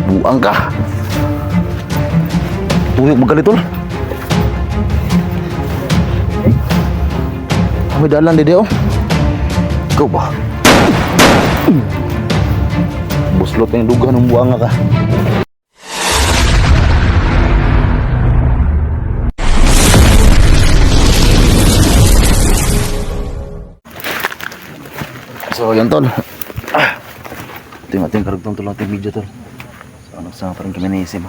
Buang ka. Tuyok magalit tol. May dalan dede oh. Ikaw ba? Buslot na yung duga ng buang ka. So yun tol. Ito yung ating karugtong tol, ating video tol. So nagsama pa rin kami ni Isim.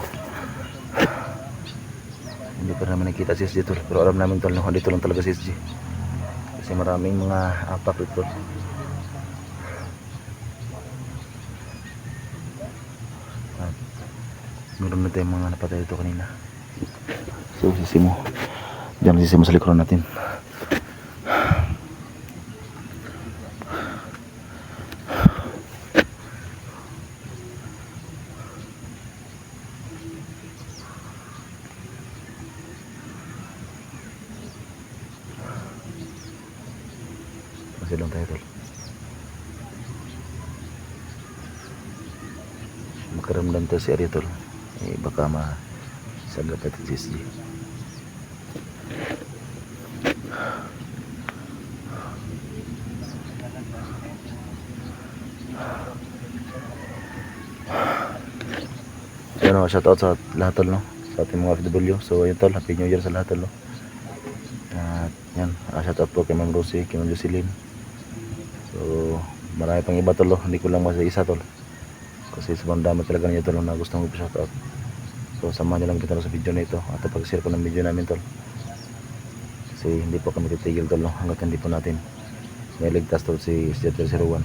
Hindi pa namin nakita si SG tol, pero alam namin tol na dito lang talaga si SG. Kasi maraming mga apak dito. At meron na tayong mga napatay dito kanina. So sisimo. Diyan sisimo sa likuran natin. Masih lang tayo tol. Makaramdam tayo si Ari tol. Baka masagap natin si SG. So shoutout sa lahat tol no, sa ating mga FW. So ayun tol, happy new year sa lahat tol no. At yan, shoutout po kay Ma'am Rosie, kay Ma'am Jocelyn. So marami pang iba tol, hindi ko lang isa tol. Kasi sobrang dami talaga niyo tol na gustong mag-shoutout. So samahan niyo lang kita sa video na ito at pag-share ko ng video namin tol. Kasi hindi po kami titigil tol no, hanggat hindi po natin may ligtas tol si SG001.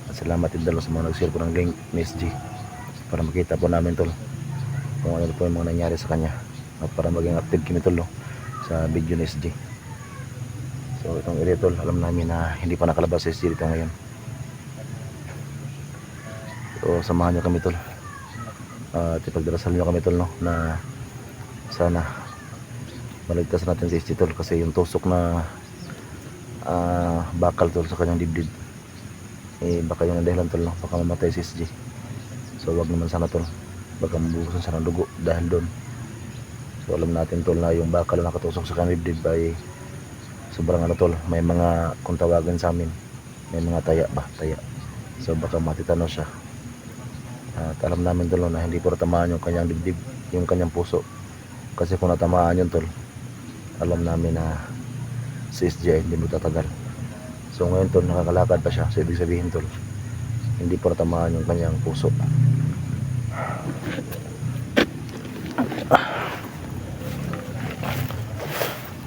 At salamat din tol sa mga nag-share po ng link ni SG para makita po namin tol kung ano po yung mga nangyari sa kanya at para maging active kami tol no, sa video ni SG. So itong area tol, alam namin na hindi pa nakalabas si SG dito ngayon. So samahan nyo kami tol at ipagdarasal nyo kami tol no, na sana maligtas natin si SG tol, kasi yung tusok na bakal tol sa kanyang dibdib baka yun ang dahilan tol no, baka mamatay si SG. So wag naman sana tol, baka mabuhusan sana ng dugo dahil doon. So alam natin tol na yung bakal na nakatusok sa kanyang dibdib ay sobrang ano tol, may mga kung tawagan sa amin, may mga taya. So baka matitano siya. At alam namin tol na hindi po natamaan yung kanyang dibdib, yung kanyang puso. Kasi kung natamaan yun tol, alam namin na si SG hindi mo tatagal. So ngayon tol, nakakalakad pa siya. So ibig sabihin tol, hindi po natamaan yung kanyang puso.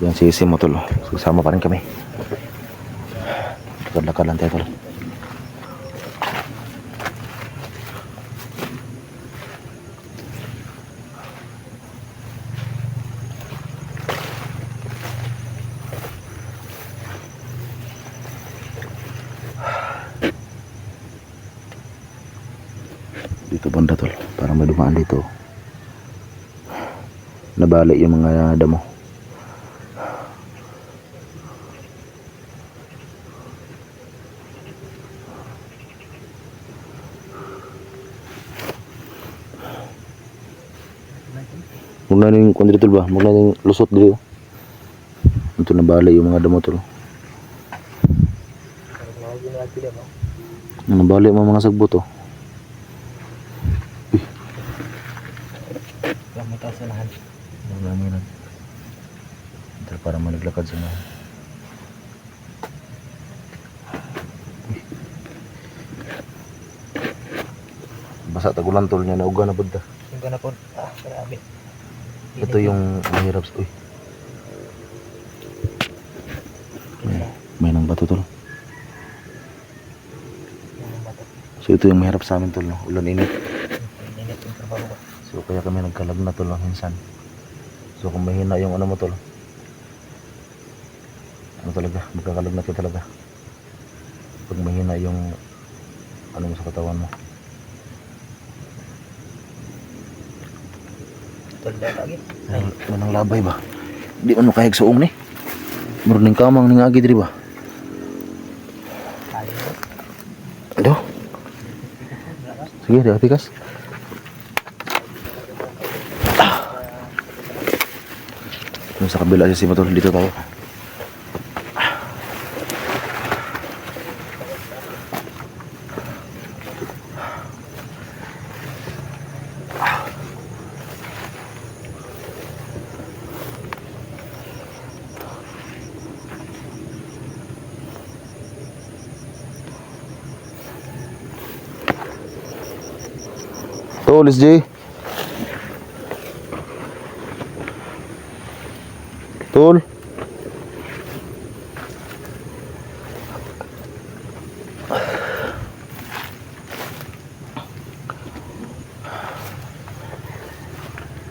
Yan si Isim mo tol, susama pa rin kami. Lakad-lakad lang tayo tol. Dito banda tol, parang may dumaan dito. Nabali yung mga damo. Muna ning kundi tol ba? Muna ning lusot dito. Ito nabali yung mga damo tol. Nabali yung mga sagbo to. Sanahan. Marami lang. Ito para managlakad sa mga. Basa tagulan tol niya na uga na budda. Uga na po. Grabe. Ito yung mahirap. Uy. May nang bato tol. So ito yung mahirap sa amin tol no. Ulan init. Init yung trabaho ko. So kaya kami nagkalag na tol minsan. So kung mahina yung ano mo tol, ano talaga, magkakalag na talaga pag mahina yung ano mo sa katawan mo. Tulda lagi. Manang labay ba? Di ano kahig suong ni. Murning kamang ning agi diri ba? Aduh. Sige, dah pikas. Dun sa kabila si Sima tol. Dito tayo. Tol, SJ. Tol.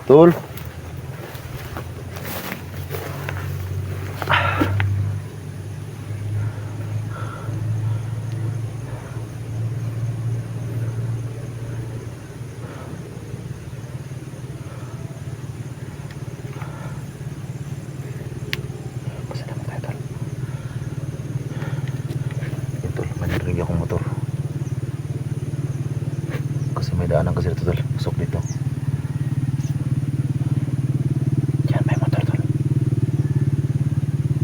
Tol. Tol, may narinig akong motor. Kasi may daanan kasi dito tol. Pasok dito. Yan, may motor tol.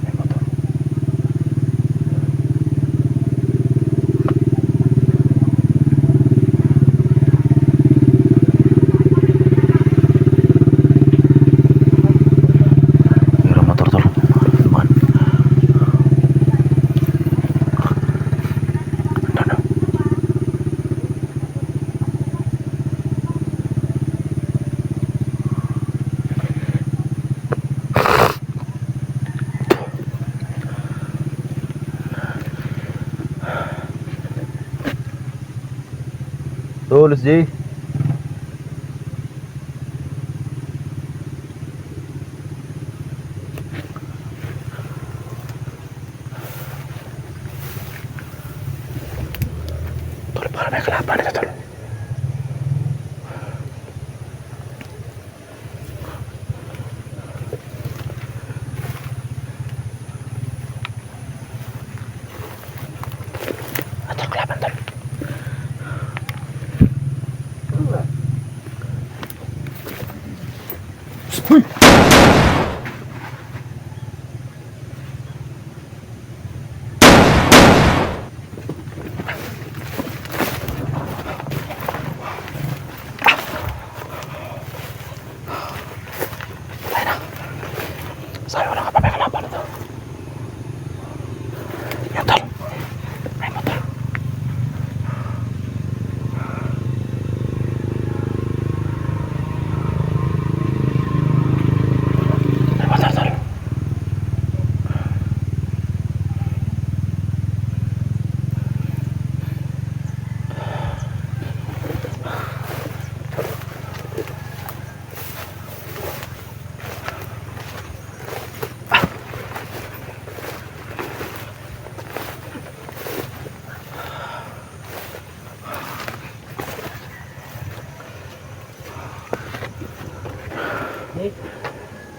May motor. Mayroong motor tol. Man. Ano? Tol, SJ. Tol, para may kalaban dito tol. Atol, kalaban tol. Uy! Ay na. Sabi ko na nga pa may kalaban ito. Yan tol. May motor. May motor tol.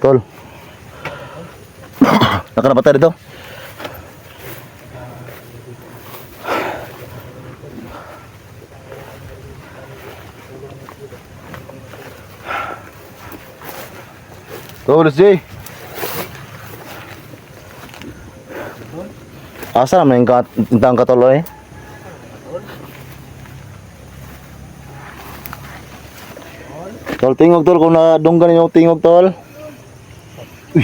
Tol. Nakanapatay dito. Tol, SJ. Asa naman yung tang katoloy? Tol, tingog tol, kung nadunggan yung tingog tol. Uy,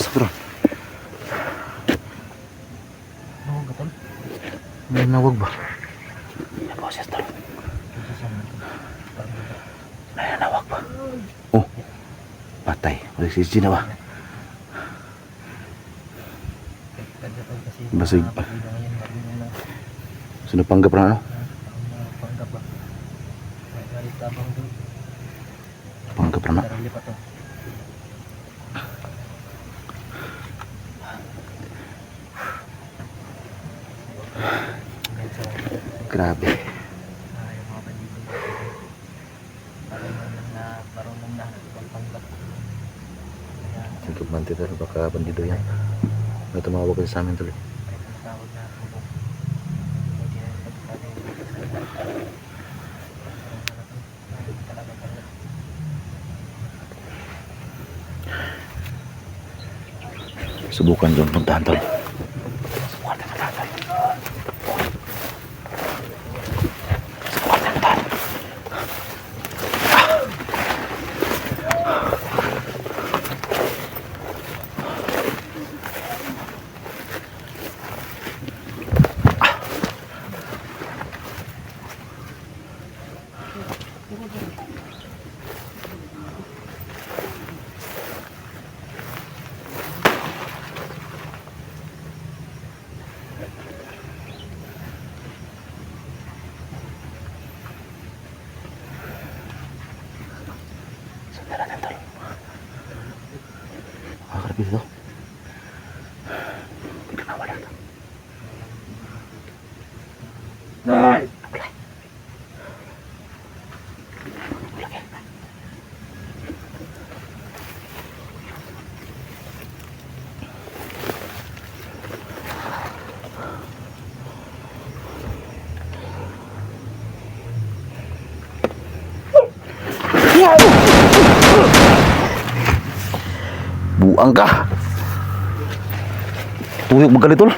sakro. Nawag ka tol. May nawag ba? May boses tol. May nawag ba? Oh, patay. Wala si SG na ba? Basig. Sinapanggap na ano? Panggap ba? May galit tabang doon. Panggap na. Sarili pa to. Grabe. Yung mga bandido. Marunong na panggap. Kaya Singkap man tito, baka bandido yan. May tumawag kasi sa amin tuloy. may tinatawag na bubong. Hindi na pagkakataon. Talaga. Subukan dyan puntahan tol. Subukan tayo puntahan tol. Subukan tayo puntahan. Sundan natin tol. Makakarapit ito. Biglang nawala ito. Laki. Buang ka. Tuyok magkali tol.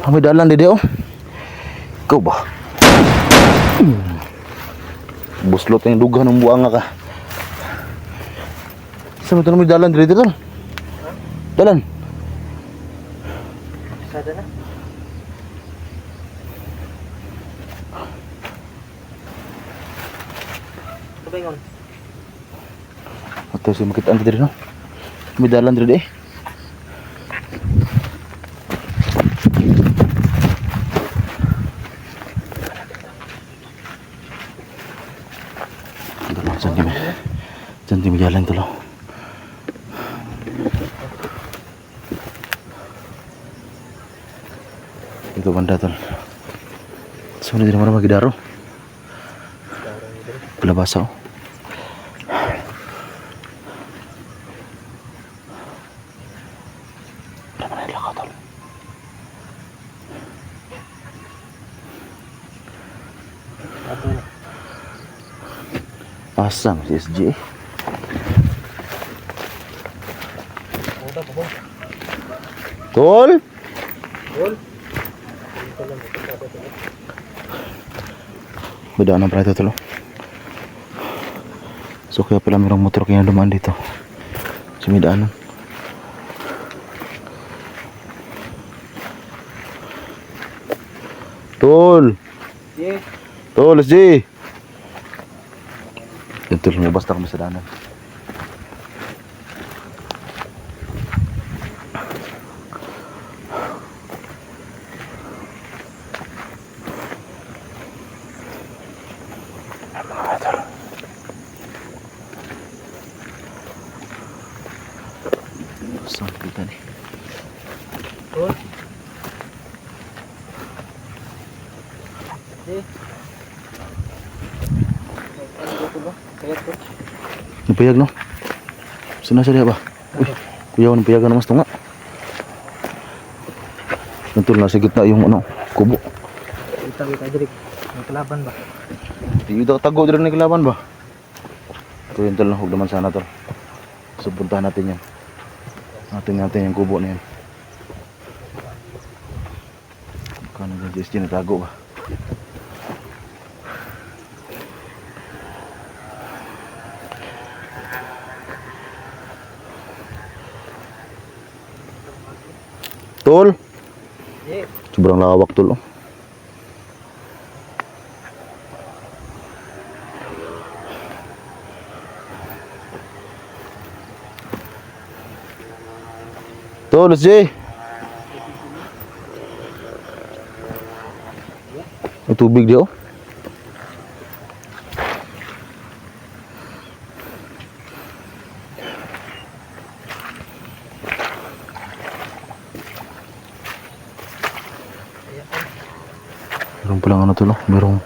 Kami dalan dede oh. Ikaw ba? Buslot yung duga ng buang ka. Saan mo ito naman dalan dede tol? Dalan. Sada na. Ano ba yun? Ito si makitaan dede no. Kami dalan dede eh. Saan kami jalan tol. Ito banda tol. Sunod din naman magidaro. Palabasa oh. Wala man nila ka tol. Ato na. Asam si SG eh. Muda po po. Tol! Yun. Dito lang. Dito lang. Bedaan ang prito tol. So kaya pala mayroong motor kaya dumaan dito. Sumidaan. Tol! Yes. Tol, SG! Yan tol, may basta kami sa danan. Saan kita nih? Yun. Yes. Ano dito ba? Kaya po. Napayag no? Sinasa dia ba? Uy, kuya ko napayagan na mas tunga. Nantul na sa gitna yung ano, kubo. Kita diri. May kalaban ba? Hindi daw tago dito na kilaban ba? Ito yun tol, huwag naman sana tol. So puntahan natin yan. Natin yung kubo na yan. Baka nag-SG na tago ba? Tol! Yes. Sobrang lawak tol oh. Tol, SG! May tubig di oh. Meron palang ano to no? Merong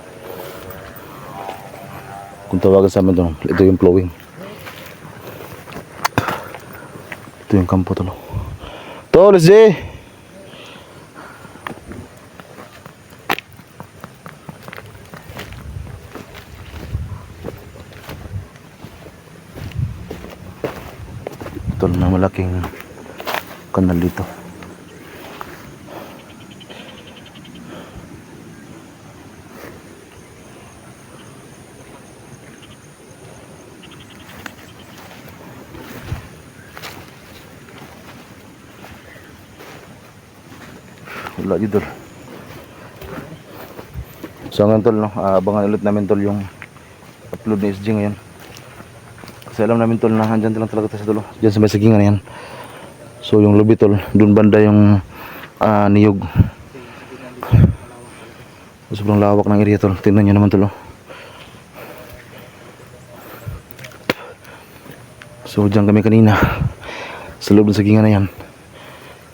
kung tawagan sa amin to, ito yung flowing. Ito yung kampo to no. Tol, SG! Tol, may malaking kanal dito. Wala dito. So ngayon tol, no, abangan ulit namin tol yung upload ni SG ngayon. Kasi alam namin tol na andyan lang talaga tayo sa dulo. Diyan sa may sagingan yan. So yung lobby tol, dun banda yung niyog. Sobrang lawak ng area tol. Tingnan nyo naman tol. Oh. So dyan kami kanina sa loob ng sagingan na yan.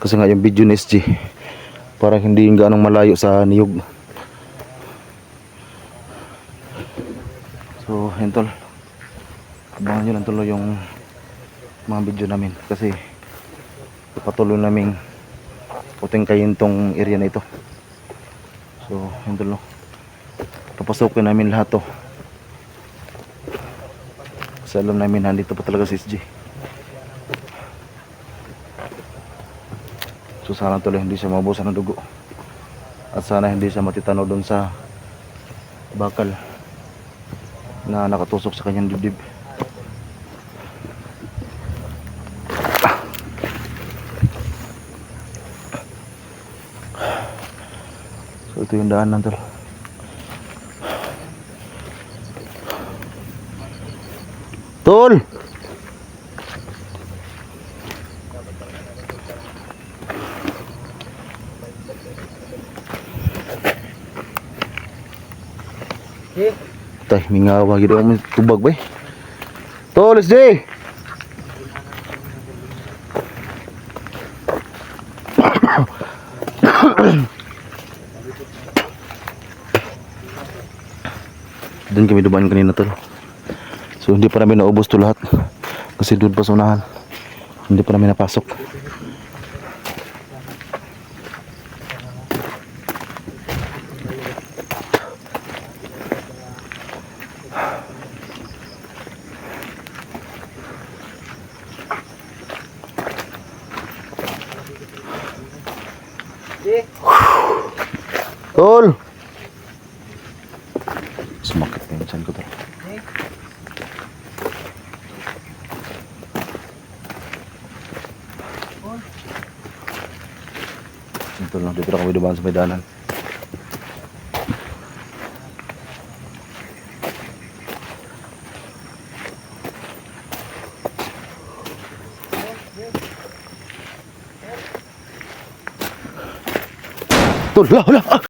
Kasi nga yung video ni SG parang hindi yung gaanong malayo sa niyog. So yun tol, abangan nyo lang tuloy yung mga video namin kasi patuloy naming puting kayin tong area na ito. So yun tol, no, papasukin namin lahat to kasi alam namin nandito pa talaga si SG. So sana tuloy hindi siya mabusan ng dugo at sana hindi siya matitanaw doon sa bakal na nakatusok sa kanyang dibdib. So ito yung daanan tol. Tol! Tay, mingawa gid mo tubag bay. Tol, SJ. Doon kami dumaan kanina tol. So hindi pa namin naubos to lahat. Kasi doon pa sa unahan. Hindi pa namin napasok. Tol! Sumakit na yung tiyan ko tol. Ito lang, dito lang kami dumaan sa may danan. Tol, wala!